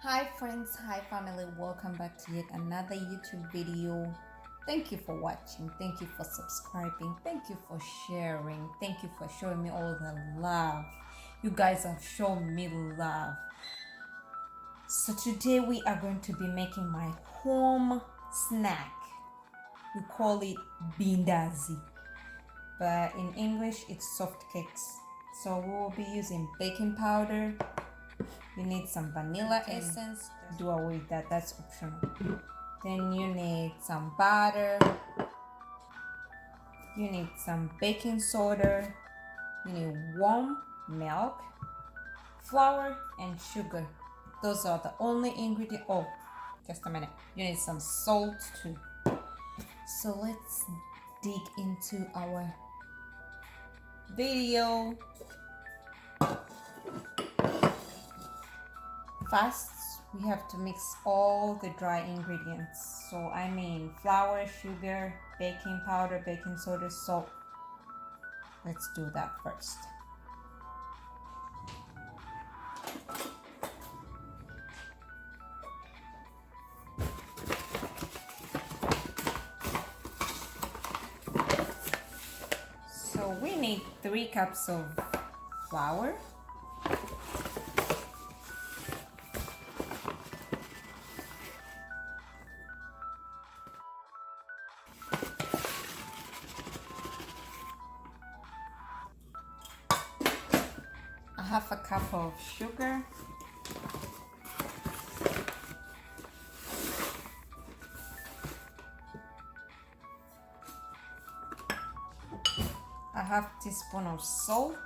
Hi friends, hi family, welcome back to yet another YouTube video. Thank you for watching, thank you for subscribing, thank you for sharing, thank you for showing me all the love. You guys have shown me love. So today we are going to be making my home snack. We call it Bintanzi, but in English it's soft cakes. So we will be using baking powder. You need some vanilla essence. Do away with that, that's optional. Then you need some butter. You need some baking soda. You need warm milk, flour, and sugar. Those are the only ingredients. Oh, just a minute. You need some salt too. So let's dig into our video. First, we have to mix all the dry ingredients. So I mean flour, sugar, baking powder, baking soda, salt. Let's do that first. So we need 3 cups of flour. A half a cup of sugar. A half teaspoon of salt.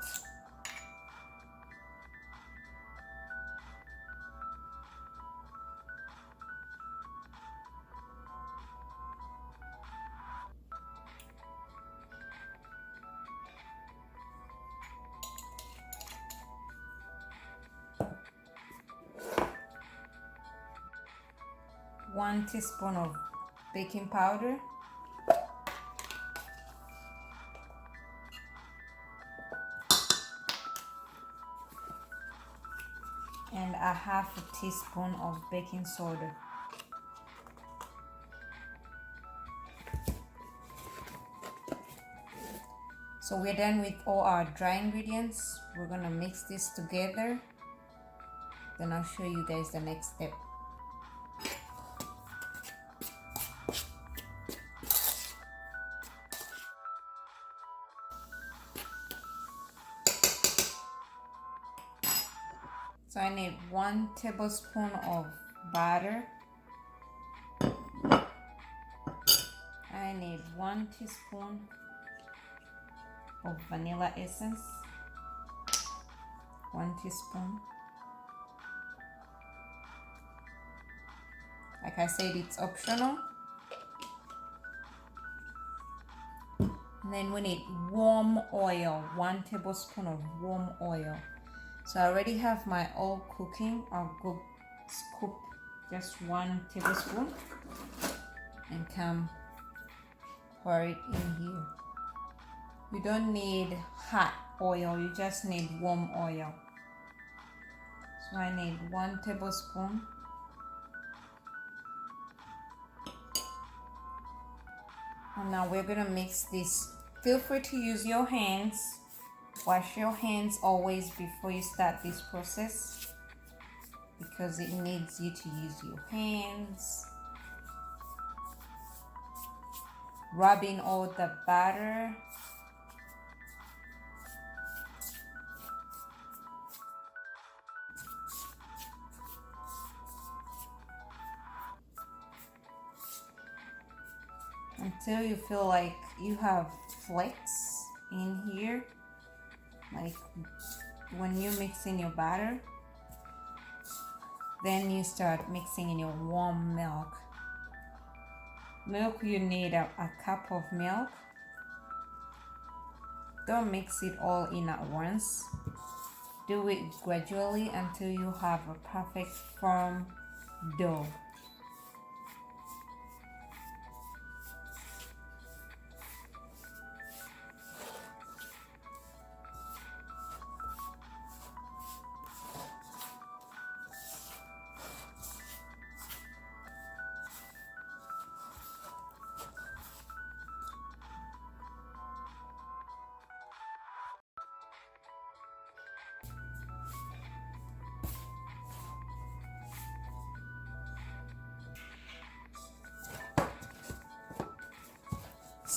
One teaspoon of baking powder. And a half a teaspoon of baking soda. So we're done with all our dry ingredients. We're gonna mix this together. Then I'll show you guys the next step. So I need 1 tablespoon of butter. I need 1 teaspoon of vanilla essence. 1 teaspoon. Like I said, it's optional. And then we need warm oil, 1 tablespoon of warm oil. So I already have my oil cooking. I'll go scoop just 1 tablespoon and come pour it in here. You don't need hot oil, you just need warm oil. So I need 1 tablespoon. And now we're gonna mix this. Feel free to use your hands. Wash your hands always before you start this process because it needs you to use your hands. Rub in all the butter. Until you feel like you have flakes in here, like when you mix in your batter. Then you start mixing in your warm milk. Milk, you need a cup of milk. Don't mix it all in at once. Do it gradually until you have a perfect firm dough.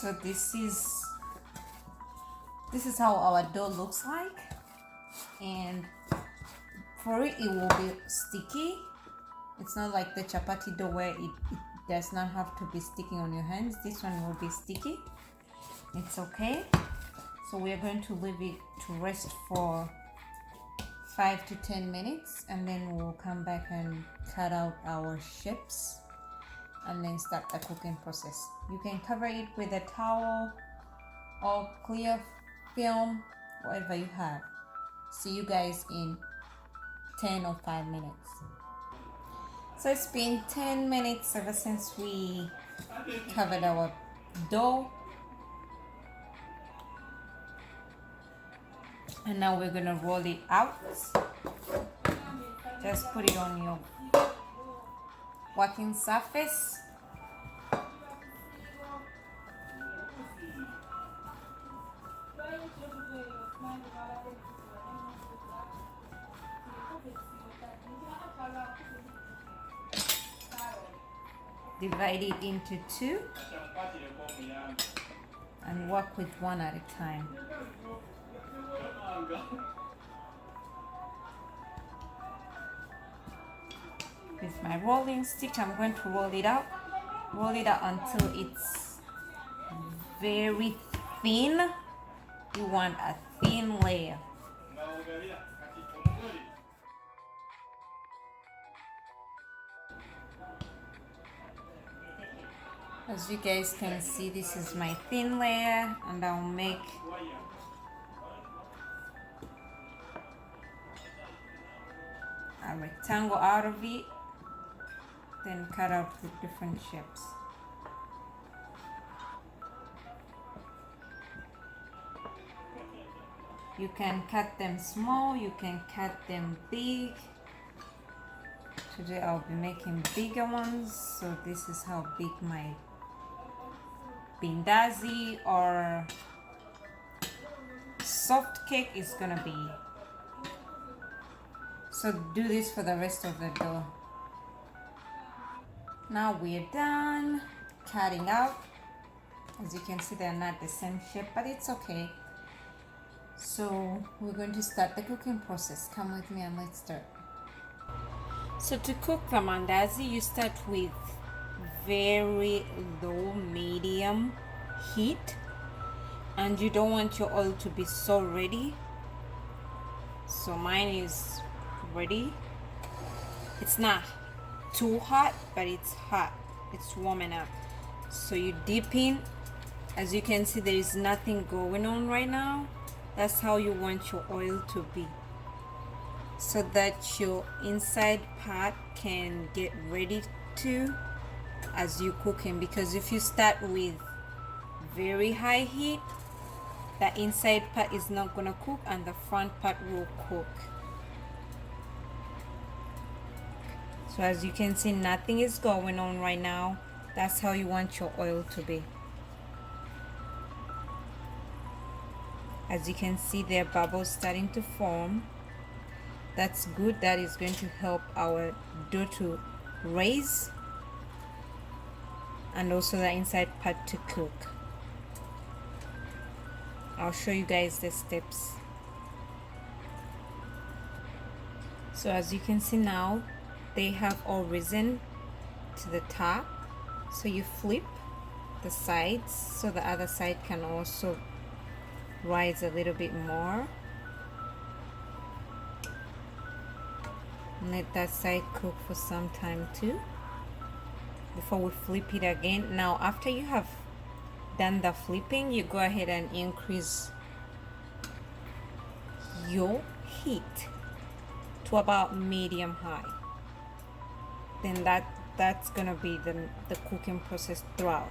So this is how our dough looks like, and for it will be sticky. It's not like the chapati dough where it does not have to be sticking on your hands. This one will be sticky. It's okay. So we are going to leave it to rest for 5 to 10 minutes, and then we'll come back and cut out our shapes and then start the cooking process. You can cover it with a towel or clear film, whatever you have. See you guys in 10 or 5 minutes. So it's been 10 minutes ever since we covered our dough, and now we're gonna roll it out. Just put it on your working surface. Divide it into two and work with one at a time. With my rolling stick, I'm going to roll it out until it's very thin. You want a thin layer. As you guys can see, this is my thin layer, and I'll make a rectangle out of it, then cut out the different shapes. You can cut them small, you can cut them big. Today I'll be making bigger ones, so this is how big my Bintanzi or soft cake is gonna be. So do this for the rest of the dough. Now we're done cutting out. As you can see, they're not the same shape, but it's okay. So we're going to start the cooking process. Come with me and let's start. So to cook the mandazi, you start with very low medium heat, and you don't want your oil to be so ready. So mine is ready. It's not too hot, but it's hot. It's warming up. So you dip in. As you can see, there is nothing going on right now. That's how you want your oil to be, so that your inside part can get ready to as you cooking. Because if you start with very high heat, the inside part is not gonna cook and the front part will cook. So as you can see, nothing is going on right now. That's how you want your oil to be. As you can see, there are bubbles starting to form. That's good. That is going to help our dough to raise and also the inside part to cook. I'll show you guys the steps. So as you can see now, they have all risen to the top. So you flip the sides so the other side can also rise a little bit more. Let that side cook for some time too before we flip it again. Now after you have done the flipping, you go ahead and increase your heat to about medium high. Then that's gonna be the cooking process throughout.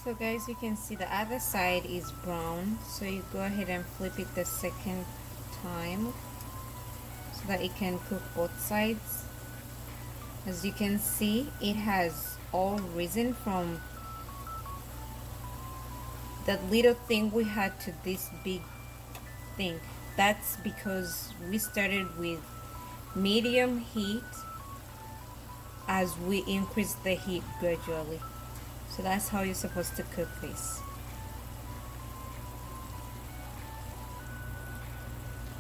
So guys, you can see the other side is brown, so you go ahead and flip it the second time so that it can cook both sides. As you can see, it has all risen from that little thing we had to this big thing. That's because we started with medium heat as we increase the heat gradually. So that's how you're supposed to cook this.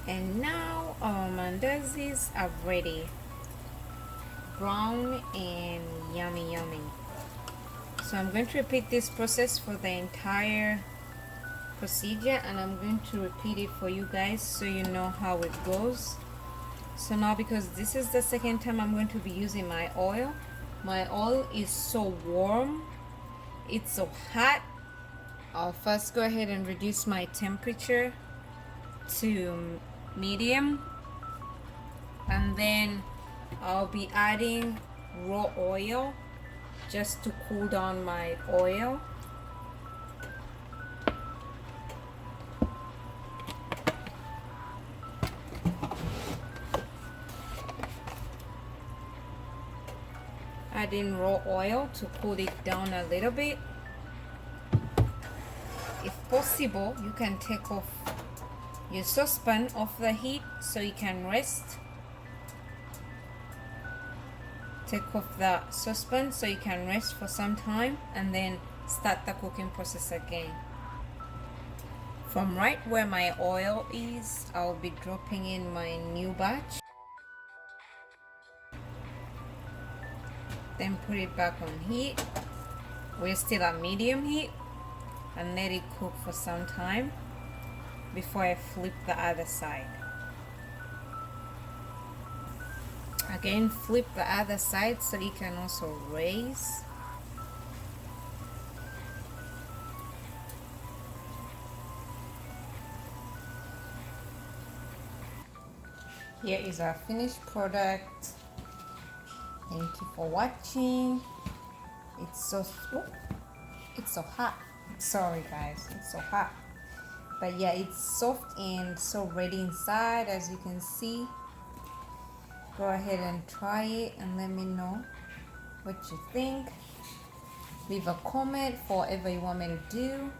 And now our mandazis are ready, brown and yummy yummy. So I'm going to repeat this process for the entire procedure, and I'm going to repeat it for you guys so you know how it goes. So now, because this is the second time I'm going to be using my oil is so warm, it's so hot. I'll first go ahead and reduce my temperature to medium, and then I'll be adding raw oil just to cool down my oil. Adding raw oil to cool it down a little bit. If possible, you can take off your saucepan off the heat so you can rest. Take off the saucepan so you can rest for some time, and then start the cooking process again. From right where my oil is, I'll be dropping in my new batch. Then put it back on heat. We're still at medium heat, and let it cook for some time before I flip the other side. Again, flip the other side so you can also raise. Here is our finished product. Thank you for watching. It's so hot. Sorry guys, it's so hot. But yeah, it's soft and so ready inside, as you can see. Go ahead and try it and let me know what you think. Leave a comment for whatever you want me to do.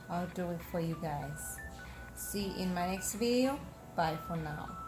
I'll do it for you guys. See you in my next video. Bye for now.